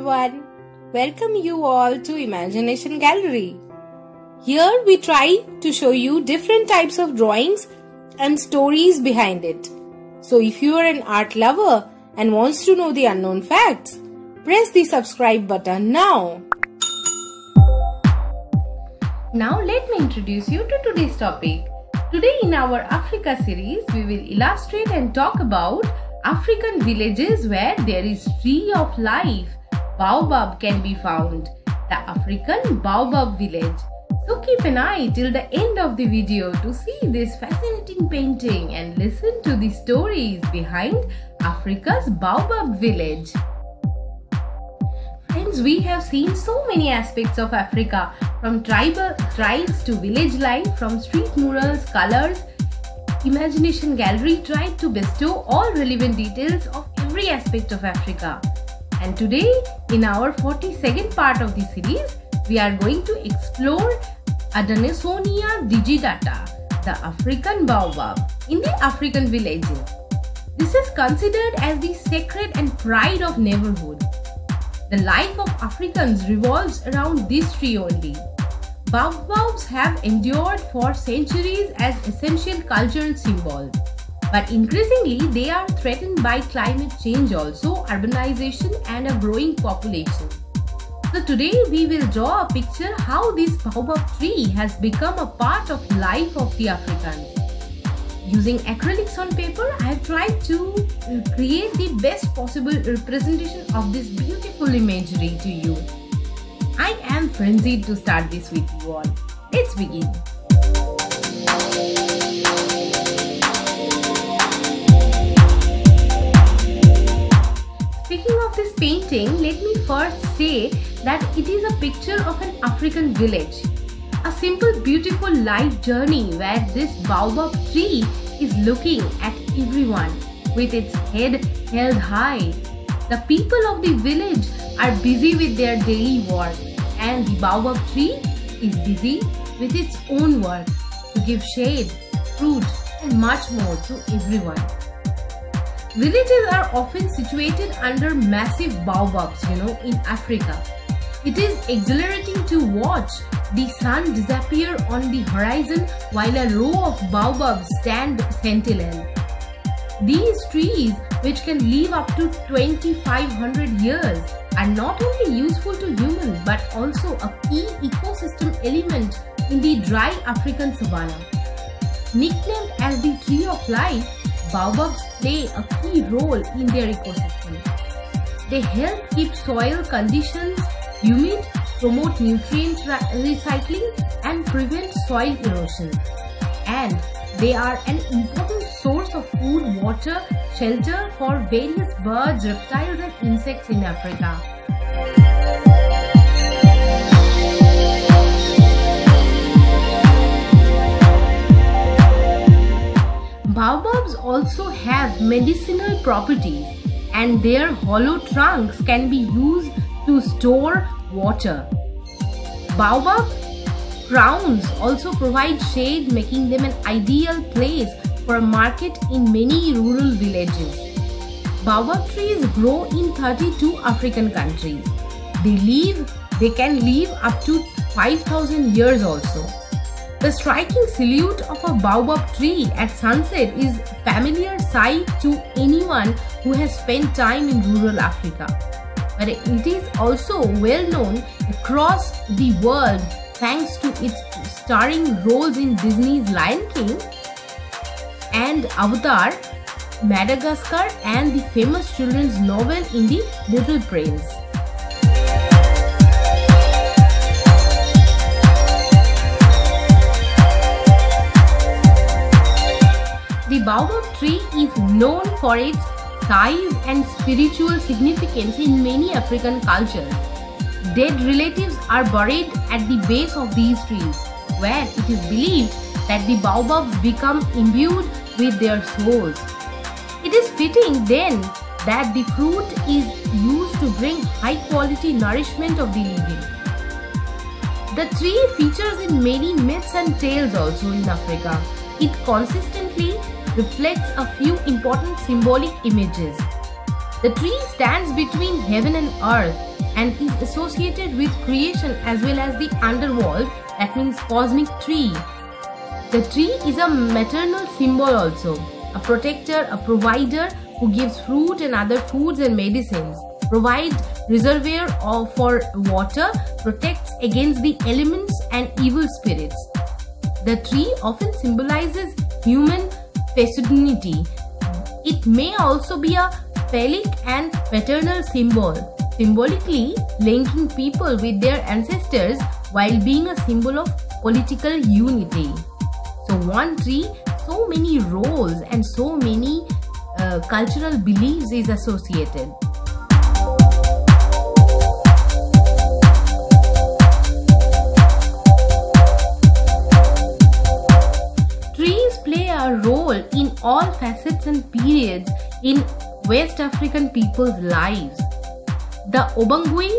everyone. Welcome you all to Imagination Gallery. Here we try to show you different types of drawings and stories behind it. So if you are an art lover and wants to know the unknown facts, press the subscribe button now. Now let me introduce you to today's topic. Today in our Africa series, we will illustrate and talk about African villages where there is tree of life. Baobab can be found. The African Baobab village. So keep an eye till the end of the video to see this fascinating painting and listen to the stories behind Africa's Baobab village. Friends, we have seen so many aspects of Africa, from tribes to village life, from street murals, colors. Imagination Gallery tried to bestow all relevant details of every aspect of Africa. And today, in our 42nd part of the series, we are going to explore Adansonia digitata, the African baobab, in the African villages. This is considered as the sacred and pride of neighborhood. The life of Africans revolves around this tree only. Baobabs have endured for centuries as essential cultural symbols. But increasingly, they are threatened by climate change also, urbanization and a growing population. So today we will draw a picture how this baobab tree has become a part of life of the Africans. Using acrylics on paper, I have tried to create the best possible representation of this beautiful imagery to you. I am frenzied to start this with you all. Let's begin. Speaking of this painting, let me first say that it is a picture of an African village. A simple, beautiful life journey where this baobab tree is looking at everyone with its head held high. The people of the village are busy with their daily work, and the baobab tree is busy with its own work to give shade, fruit and much more to everyone. Villages are often situated under massive baobabs, in Africa. It is exhilarating to watch the sun disappear on the horizon while a row of baobabs stand sentinel. These trees, which can live up to 2,500 years, are not only useful to humans but also a key ecosystem element in the dry African savanna. Nicknamed as the tree of life, baobabs play a key role in their ecosystem. They help keep soil conditions humid, promote nutrient recycling and prevent soil erosion. And they are an important source of food, water, shelter for various birds, reptiles and insects in Africa. Baobabs also have medicinal properties, and their hollow trunks can be used to store water. Baobab crowns also provide shade, making them an ideal place for a market in many rural villages. Baobab trees grow in 32 African countries. They can live up to 5,000 years also. The striking silhouette of a baobab tree at sunset is a familiar sight to anyone who has spent time in rural Africa. But it is also well known across the world thanks to its starring roles in Disney's Lion King and Avatar, Madagascar and the famous children's novel in The Little Prince. The baobab tree is known for its size and spiritual significance in many African cultures. Dead relatives are buried at the base of these trees, where it is believed that the baobabs become imbued with their souls. It is fitting then that the fruit is used to bring high quality nourishment of the living. The tree features in many myths and tales also in Africa. It consistently reflects a few important symbolic images. The tree stands between heaven and earth and is associated with creation as well as the underworld, that means cosmic tree. The tree is a maternal symbol also, a protector, a provider who gives fruit and other foods and medicines, provides reservoir for water, protects against the elements and evil spirits. The tree often symbolizes human fecundity. It may also be a phallic and paternal symbol, symbolically linking people with their ancestors while being a symbol of political unity. So one tree, so many roles and so many cultural beliefs is associated. Trees play a role in all facets and periods in West African people's lives. The Obangui,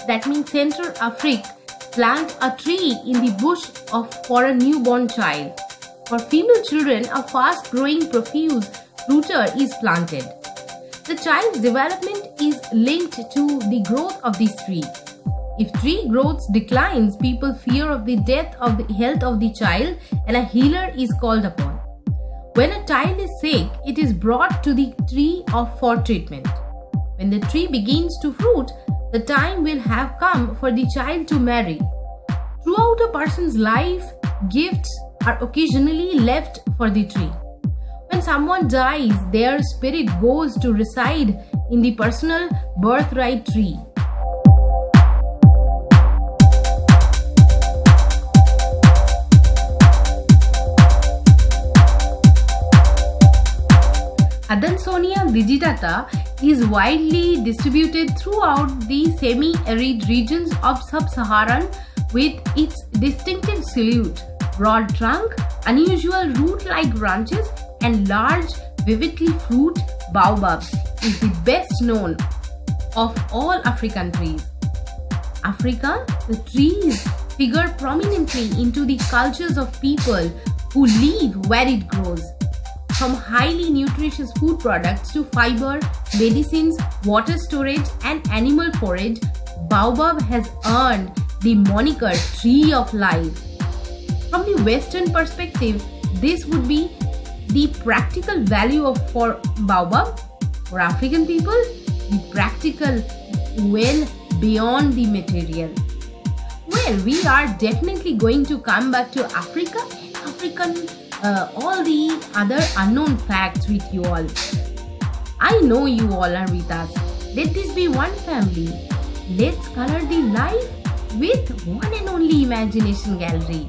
that means Central Africa, plant a tree in the bush for a newborn child. For female children, a fast-growing profuse fruiter is planted. The child's development is linked to the growth of this tree. If tree growth declines, people fear of the death of the health of the child and a healer is called upon. When a child is sick, it is brought to the tree for treatment. When the tree begins to fruit, the time will have come for the child to marry. Throughout a person's life, gifts are occasionally left for the tree. When someone dies, their spirit goes to reside in the personal birthright tree. Adansonia digitata is widely distributed throughout the semi-arid regions of sub-Saharan with its distinctive silhouette, broad trunk, unusual root-like branches and large vividly fruit baobabs is the best known of all African trees. Africa, the trees figure prominently into the cultures of people who live where it grows. From highly nutritious food products to fiber, medicines, water storage and animal forage, baobab has earned the moniker Tree of Life. From the Western perspective, this would be the practical value for baobab. For African people, the practical well beyond the material. Well, we are definitely going to come back to Africa and African all the other unknown facts with you all. I know you all are with us. Let this be one family. Let's color the life with one and only Imagination Gallery.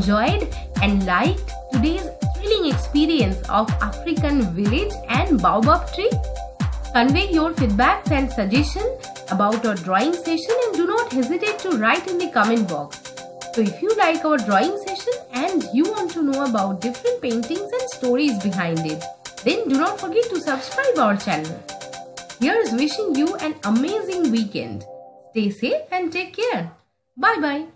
enjoyed and liked today's thrilling experience of African village and baobab tree? Convey your feedbacks and suggestions about our drawing session and do not hesitate to write in the comment box. So if you like our drawing session and you want to know about different paintings and stories behind it, then do not forget to subscribe our channel. Here's wishing you an amazing weekend. Stay safe and take care. Bye bye.